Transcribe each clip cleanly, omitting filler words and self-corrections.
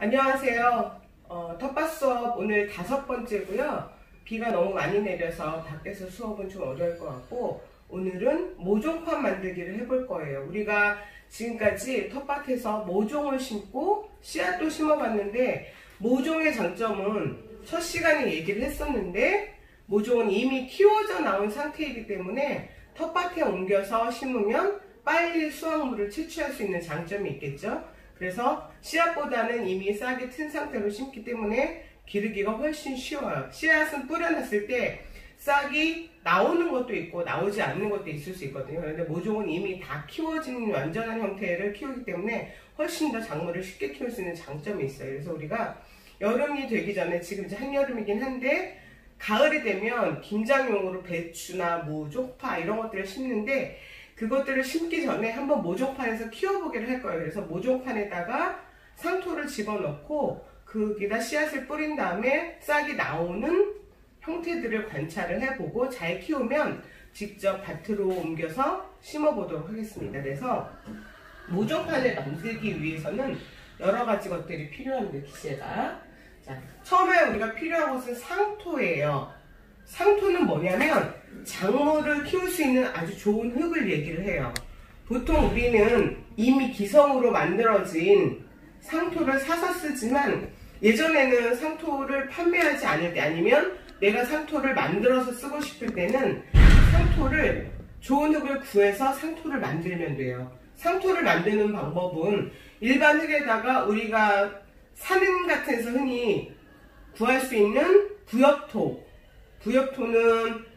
안녕하세요. 텃밭 수업 오늘 5번째고요. 비가 너무 많이 내려서 밖에서 수업은 좀 어려울 것 같고, 오늘은 모종판 만들기를 해볼 거예요. 우리가 지금까지 텃밭에서 모종을 심고 씨앗도 심어봤는데, 모종의 장점은 첫 시간에 얘기를 했었는데, 모종은 이미 키워져 나온 상태이기 때문에 텃밭에 옮겨서 심으면 빨리 수확물을 채취할 수 있는 장점이 있겠죠. 그래서 씨앗보다는 이미 싹이 튼 상태로 심기 때문에 기르기가 훨씬 쉬워요. 씨앗은 뿌려놨을 때 싹이 나오는 것도 있고 나오지 않는 것도 있을 수 있거든요. 그런데 모종은 이미 다 키워진 완전한 형태를 키우기 때문에 훨씬 더 작물을 쉽게 키울 수 있는 장점이 있어요. 그래서 우리가 여름이 되기 전에, 지금 이제 한여름이긴 한데 가을이 되면 김장용으로 배추나 무, 쪽파 이런 것들을 심는데, 그것들을 심기 전에 한번 모종판에서 키워보기를 할 거예요. 그래서 모종판에다가 상토를 집어넣고 거기다 씨앗을 뿌린 다음에 싹이 나오는 형태들을 관찰을 해보고 잘 키우면 직접 밭으로 옮겨서 심어보도록 하겠습니다. 그래서 모종판을 만들기 위해서는 여러 가지 것들이 필요합니다. 기재가. 자, 처음에 우리가 필요한 것은 상토예요. 상토는 뭐냐면 작물을 키울 수 있는 아주 좋은 흙을 얘기를 해요. 보통 우리는 이미 기성으로 만들어진 상토를 사서 쓰지만, 예전에는 상토를 판매하지 않을 때, 아니면 내가 상토를 만들어서 쓰고 싶을 때는 상토를, 좋은 흙을 구해서 상토를 만들면 돼요. 상토를 만드는 방법은 일반 흙에다가 우리가 산림 같은 데서 흔히 구할 수 있는 부엽토는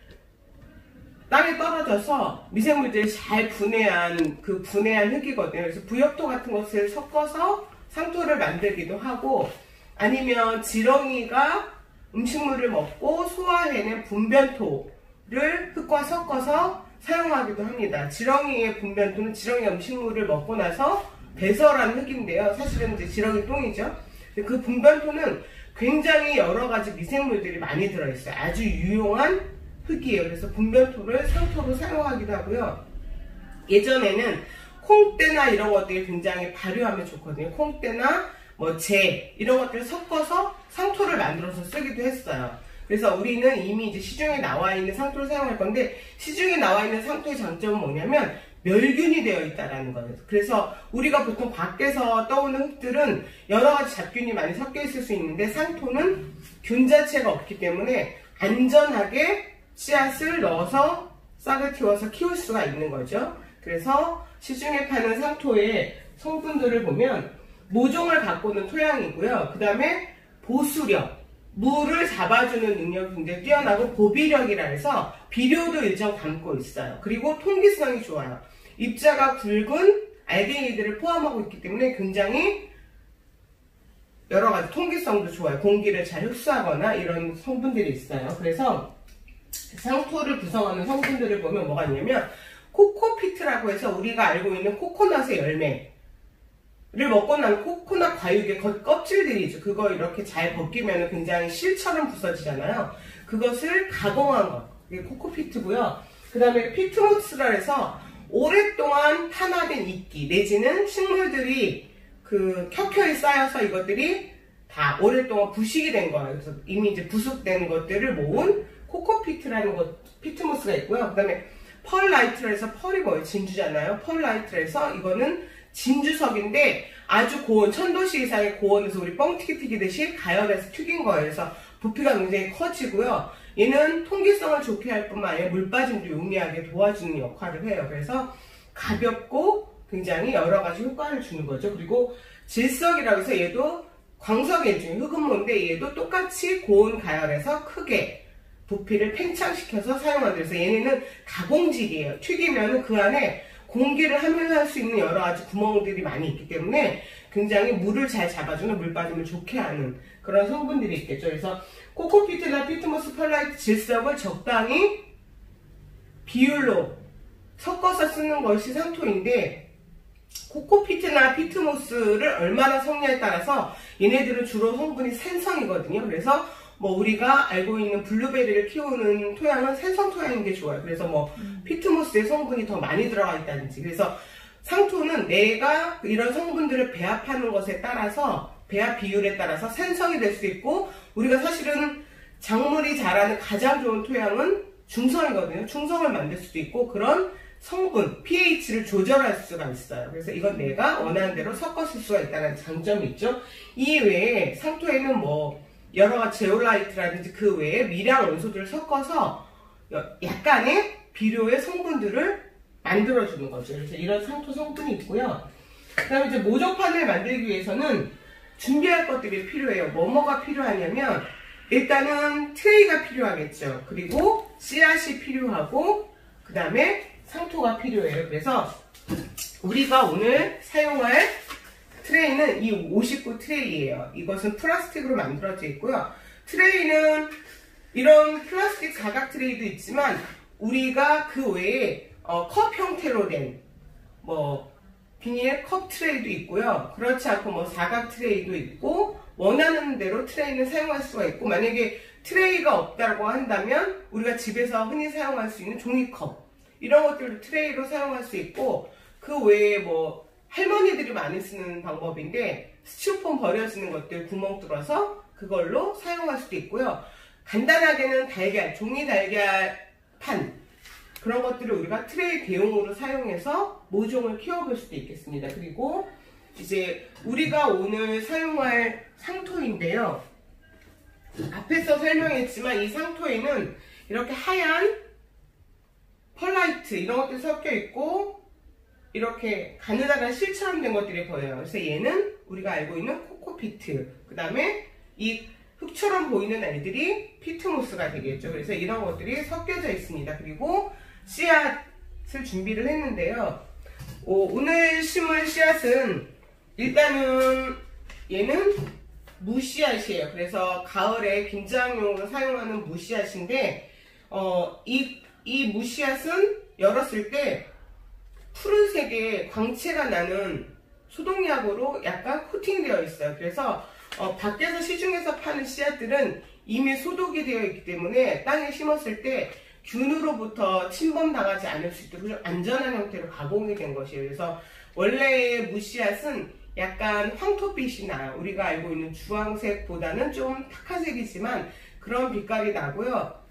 땅에 떨어져서 미생물들이 잘 분해한 흙이거든요. 그래서 부엽토 같은 것을 섞어서 상토를 만들기도 하고, 아니면 지렁이가 음식물을 먹고 소화해낸 분변토를 흙과 섞어서 사용하기도 합니다. 지렁이의 분변토는 지렁이가 음식물을 먹고 나서 배설한 흙인데요. 사실은 이제 지렁이 똥이죠. 그 분변토는 굉장히 여러 가지 미생물들이 많이 들어있어요. 아주 유용한 흙이에요. 그래서 분변토를 상토로 사용하기도 하고요. 예전에는 콩대나 이런 것들이 굉장히 발효하면 좋거든요. 콩대나 재 이런 것들을 섞어서 상토를 만들어서 쓰기도 했어요. 그래서 우리는 이미 이제 시중에 나와 있는 상토를 사용할 건데, 시중에 나와 있는 상토의 장점은 뭐냐면 멸균이 되어 있다는 거예요. 그래서 우리가 보통 밖에서 떠오는 흙들은 여러 가지 잡균이 많이 섞여 있을 수 있는데, 상토는 균 자체가 없기 때문에 안전하게 씨앗을 넣어서 싹을 틔워서 키울 수가 있는 거죠. 그래서 시중에 파는 상토의 성분들을 보면 모종을 가꾸는 토양이고요. 그 다음에 보수력, 물을 잡아주는 능력이 굉장히 뛰어나고, 보비력이라 해서 비료도 일정 담고 있어요. 그리고 통기성이 좋아요. 입자가 굵은 알갱이들을 포함하고 있기 때문에 굉장히 여러 가지 통기성도 좋아요. 공기를 잘 흡수하거나 이런 성분들이 있어요. 그래서 상토를 구성하는 성분들을 보면 뭐가 있냐면, 코코피트라고 해서 우리가 알고 있는 코코넛의 열매를 먹고 난 코코넛 과육의 껍질들이 있죠. 그거 이렇게 잘 벗기면 굉장히 실처럼 부서지잖아요. 그것을 가공한 것, 이게 코코피트고요. 그 다음에 피트모스라 해서 오랫동안 탄화된 이끼 내지는 식물들이 켜켜이 쌓여서 이것들이 다 오랫동안 부식이 된 거예요. 그래서 이미 이제 부숙된 것들을 모은 코코피트라는 피트모스가 있고요. 그 다음에 펄라이트라 해서, 펄이 뭐예요? 진주잖아요. 펄라이트라 해서 이거는 진주석인데 아주 고온, 1000도씨 이상의 고온에서 우리 뻥튀기 튀기듯이 가열해서 튀긴 거예요. 그래서 부피가 굉장히 커지고요. 얘는 통기성을 좋게 할 뿐만 아니라 물빠짐도 용이하게 도와주는 역할을 해요. 그래서 가볍고 굉장히 여러 가지 효과를 주는 거죠. 그리고 질석이라고 해서 얘도 광석의 일종의 흑음모인데, 얘도 똑같이 고온 가열해서 크게 부피를 팽창시켜서 사용하는, 그래서 얘네는 가공질이에요. 튀기면 그 안에 공기를 함유할 수 있는 여러 가지 구멍들이 많이 있기 때문에 굉장히 물을 잘 잡아주는, 물빠짐을 좋게 하는 그런 성분들이 있겠죠. 그래서 코코피트나 피트모스, 펄라이트, 질석을 적당히 비율로 섞어서 쓰는 것이 상토인데, 코코피트나 피트모스를 얼마나 섞냐에 따라서 얘네들은 주로 성분이 산성이거든요. 그래서 우리가 알고 있는 블루베리를 키우는 토양은 산성 토양인 게 좋아요. 그래서 피트모스의 성분이 더 많이 들어가 있다든지, 그래서 상토는 내가 이런 성분들을 배합하는 것에 따라서, 배합 비율에 따라서 산성이 될 수 있고, 우리가 사실은 작물이 자라는 가장 좋은 토양은 중성이거든요. 중성을 만들 수도 있고, 그런 성분, pH를 조절할 수가 있어요. 그래서 이건 내가 원하는 대로 섞어 쓸 수가 있다는 장점이 있죠. 이 외에 상토에는 뭐 여러가지 제올라이트라든지 그 외에 미량 원소들을 섞어서 약간의 비료의 성분들을 만들어주는 거죠. 그래서 이런 상토 성분이 있고요. 그 다음에 이제 모종판을 만들기 위해서는 준비할 것들이 필요해요. 뭐가 필요하냐면 일단은 트레이가 필요하겠죠. 그리고 씨앗이 필요하고 그 다음에 상토가 필요해요. 그래서 우리가 오늘 사용할 트레이는 이 59 트레이예요. 이것은 플라스틱으로 만들어져 있고요. 트레이는 이런 플라스틱 사각 트레이도 있지만 우리가 그 외에 컵 형태로 된 뭐 비닐 컵 트레이도 있고요. 그렇지 않고 뭐 사각 트레이도 있고 원하는 대로 트레이는 사용할 수가 있고, 만약에 트레이가 없다고 한다면 우리가 집에서 흔히 사용할 수 있는 종이컵 이런 것들도 트레이로 사용할 수 있고, 그 외에 뭐 할머니들이 많이 쓰는 방법인데 스티로폼 버려지는 것들 구멍 뚫어서 그걸로 사용할 수도 있고요. 간단하게는 달걀, 종이 달걀판 그런 것들을 우리가 트레이 대용으로 사용해서 모종을 키워볼 수도 있겠습니다. 그리고 이제 우리가 오늘 사용할 상토인데요. 앞에서 설명했지만 이 상토에는 이렇게 하얀 펄라이트 이런 것들이 섞여 있고 이렇게 가느다란 실처럼 된 것들이 보여요. 그래서 얘는 우리가 알고 있는 코코피트, 그 다음에 이 흙처럼 보이는 애들이 피트모스가 되겠죠. 그래서 이런 것들이 섞여져 있습니다. 그리고 씨앗을 준비를 했는데요. 오늘 심을 씨앗은 일단은 얘는 무씨앗이에요. 그래서 가을에 김장용으로 사용하는 무씨앗인데 이 무씨앗은 열었을 때 푸른색의 광채가 나는 소독약으로 약간 코팅되어 있어요. 그래서 밖에서 시중에서 파는 씨앗들은 이미 소독이 되어 있기 때문에 땅에 심었을 때 균으로부터 침범당하지 않을 수 있도록 좀 안전한 형태로 가공이 된 것이에요. 그래서 원래의 무씨앗은 약간 황토빛이 나요. 우리가 알고 있는 주황색보다는 좀 탁화색이지만 그런 빛깔이 나고요.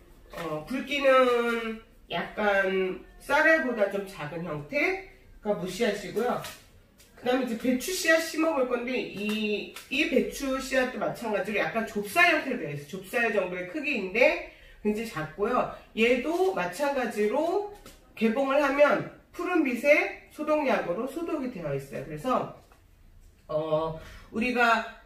굵기는 약간 쌀알보다 좀 작은 형태가 무씨앗이고요. 그 다음에 이제 배추 씨앗 심어볼 건데 이 배추 씨앗도 마찬가지로 약간 좁쌀 형태로 되어 있어요. 좁쌀 정도의 크기인데 굉장히 작고요. 얘도 마찬가지로 개봉을 하면 푸른빛의 소독약으로 소독이 되어 있어요. 그래서 우리가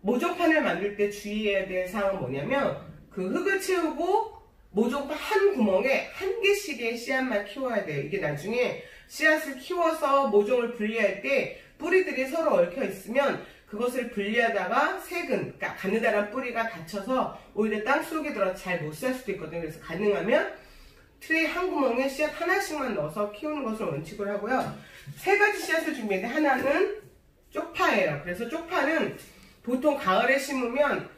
모종판을 만들 때 주의해야 될 사항은 뭐냐면 그 흙을 채우고 모종판 한 구멍에 한 개씩의 씨앗만 키워야 돼요. 이게 나중에 씨앗을 키워서 모종을 분리할 때 뿌리들이 서로 얽혀 있으면 그것을 분리하다가 그러니까 가느다란 뿌리가 닫혀서 오히려 땅속에 들어서 잘 못 살 수도 있거든요. 그래서 가능하면 트레이 한 구멍에 씨앗 하나씩만 넣어서 키우는 것을 원칙으로 하고요. 세 가지 씨앗을 준비했는데 하나는 쪽파예요. 그래서 쪽파는 보통 가을에 심으면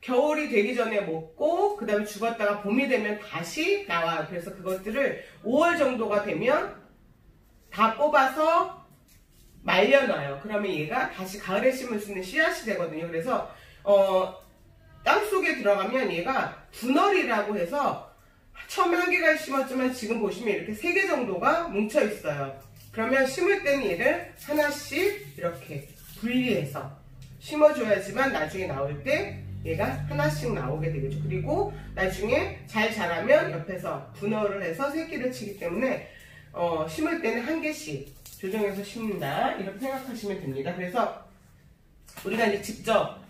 겨울이 되기 전에 먹고 그 다음에 죽었다가 봄이 되면 다시 나와요. 그래서 그것들을 5월 정도가 되면 다 뽑아서 말려놔요. 그러면 얘가 다시 가을에 심을 수 있는 씨앗이 되거든요. 그래서 땅속에 들어가면 얘가 분월이라고 해서 처음에 한 개가 심었지만 지금 보시면 이렇게 3개 정도가 뭉쳐 있어요. 그러면 심을 때는 얘를 하나씩 이렇게 분리해서 심어줘야지만 나중에 나올 때 얘가 하나씩 나오게 되겠죠. 그리고 나중에 잘 자라면 옆에서 분월을 해서 새끼를 치기 때문에 심을 때는 한 개씩 조정해서 심는다 이렇게 생각하시면 됩니다. 그래서 우리가 이제 직접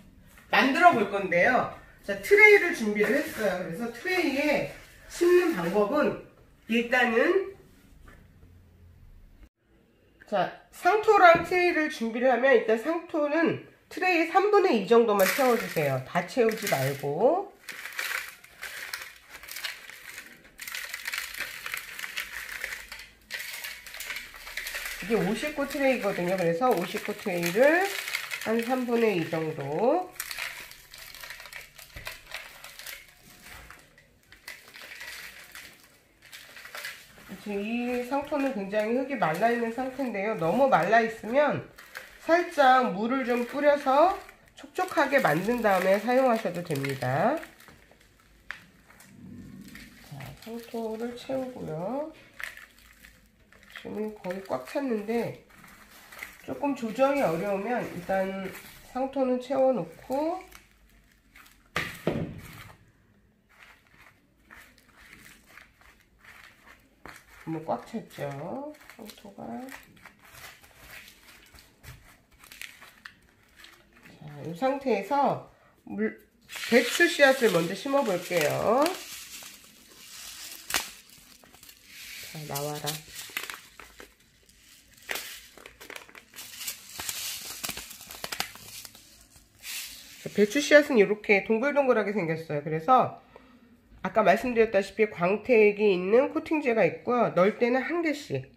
만들어 볼 건데요. 자, 트레이를 준비를 했어요. 그래서 트레이에 심는 방법은 일단은 자, 상토랑 트레이를 준비를 하면 일단 상토는 트레이 3분의 2 정도만 채워주세요. 다 채우지 말고. 이게 59 트레이거든요. 그래서 59 트레이를 한 3분의 2 정도. 이 상토는 굉장히 흙이 말라있는 상태인데요. 너무 말라있으면 살짝 물을 좀 뿌려서 촉촉하게 만든 다음에 사용하셔도 됩니다. 자, 상토를 채우고요. 지금 거의 꽉 찼는데 조금 조정이 어려우면 일단 상토는 채워놓고 너무 꽉 찼죠, 상토가. 자, 이 상태에서 배추 씨앗을 먼저 심어 볼게요. 자, 나와라. 배추 씨앗은 이렇게 동글동글하게 생겼어요. 그래서 아까 말씀드렸다시피 광택이 있는 코팅제가 있고요. 넣을 때는 한 개씩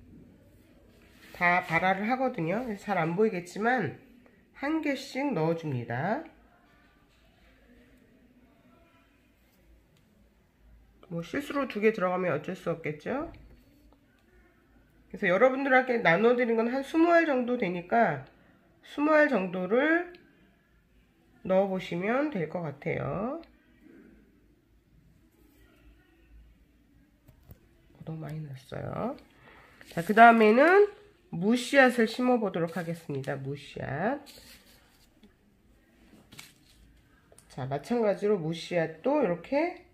다 발화를 하거든요. 그래서 잘 안 보이겠지만 한 개씩 넣어줍니다. 뭐 실수로 2개 들어가면 어쩔 수 없겠죠. 그래서 여러분들한테 나눠드린 건 한 20알 정도 되니까 20알 정도를 넣어보시면 될 것 같아요. 너무 많이 넣었어요. 자, 그 다음에는 무씨앗을 심어 보도록 하겠습니다. 무씨앗. 자, 마찬가지로 무씨앗도 이렇게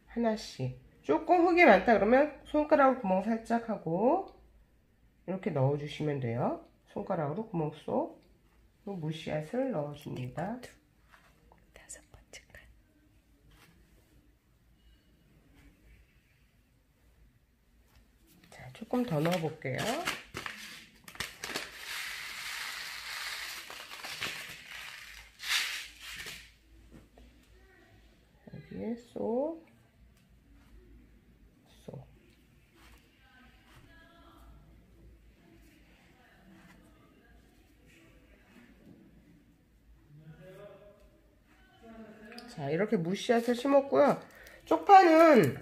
하나씩. 조금 흙이 많다 그러면 손가락으로 구멍 살짝 하고 이렇게 넣어주시면 돼요. 손가락으로 구멍 쏙 무씨앗을 넣어줍니다. 5번째 칸. 자, 조금 더 넣어볼게요. 여기에 쏙. 자, 이렇게 무씨앗을 심었고요. 쪽파는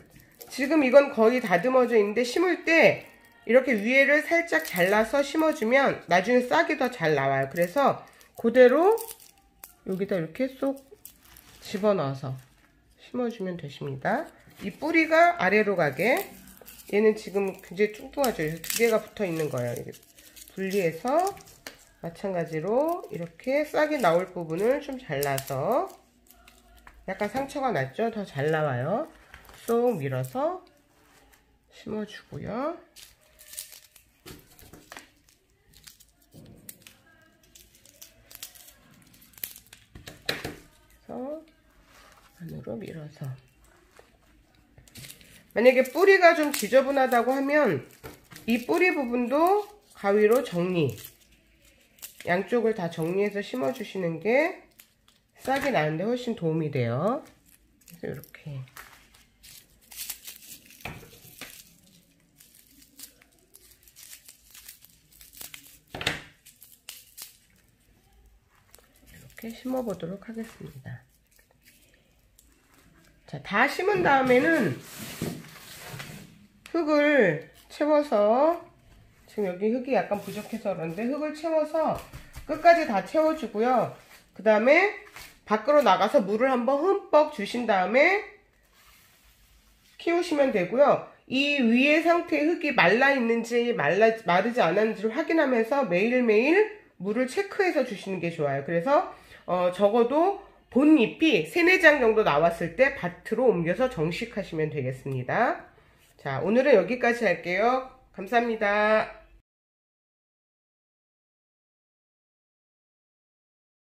지금 이건 거의 다듬어져 있는데 심을 때 이렇게 위에를 살짝 잘라서 심어주면 나중에 싹이 더 잘 나와요. 그래서 그대로 여기다 이렇게 쏙 집어넣어서 심어주면 되십니다. 이 뿌리가 아래로 가게. 얘는 지금 굉장히 뚱뚱하죠. 2개가 붙어 있는 거예요. 이렇게 분리해서 마찬가지로 이렇게 싹이 나올 부분을 좀 잘라서 약간 상처가 났죠? 더 잘 나와요. 쏙 밀어서 심어주고요. 그래서 안으로 밀어서. 만약에 뿌리가 좀 지저분하다고 하면 이 뿌리 부분도 가위로 정리. 양쪽을 다 정리해서 심어주시는 게 싹이 나는데 훨씬 도움이 돼요. 그래서 이렇게 심어 보도록 하겠습니다. 자, 다 심은 다음에는 흙을 채워서, 지금 여기 흙이 약간 부족해서 그런데 흙을 채워서 끝까지 다 채워주고요. 그 다음에 밖으로 나가서 물을 한번 흠뻑 주신 다음에 키우시면 되고요. 이 위의 상태의 흙이 말라 있는지 마르지 않았는지를 확인하면서 매일매일 물을 체크해서 주시는 게 좋아요. 그래서 적어도 본잎이 3-4장 정도 나왔을 때 밭으로 옮겨서 정식하시면 되겠습니다. 자, 오늘은 여기까지 할게요. 감사합니다.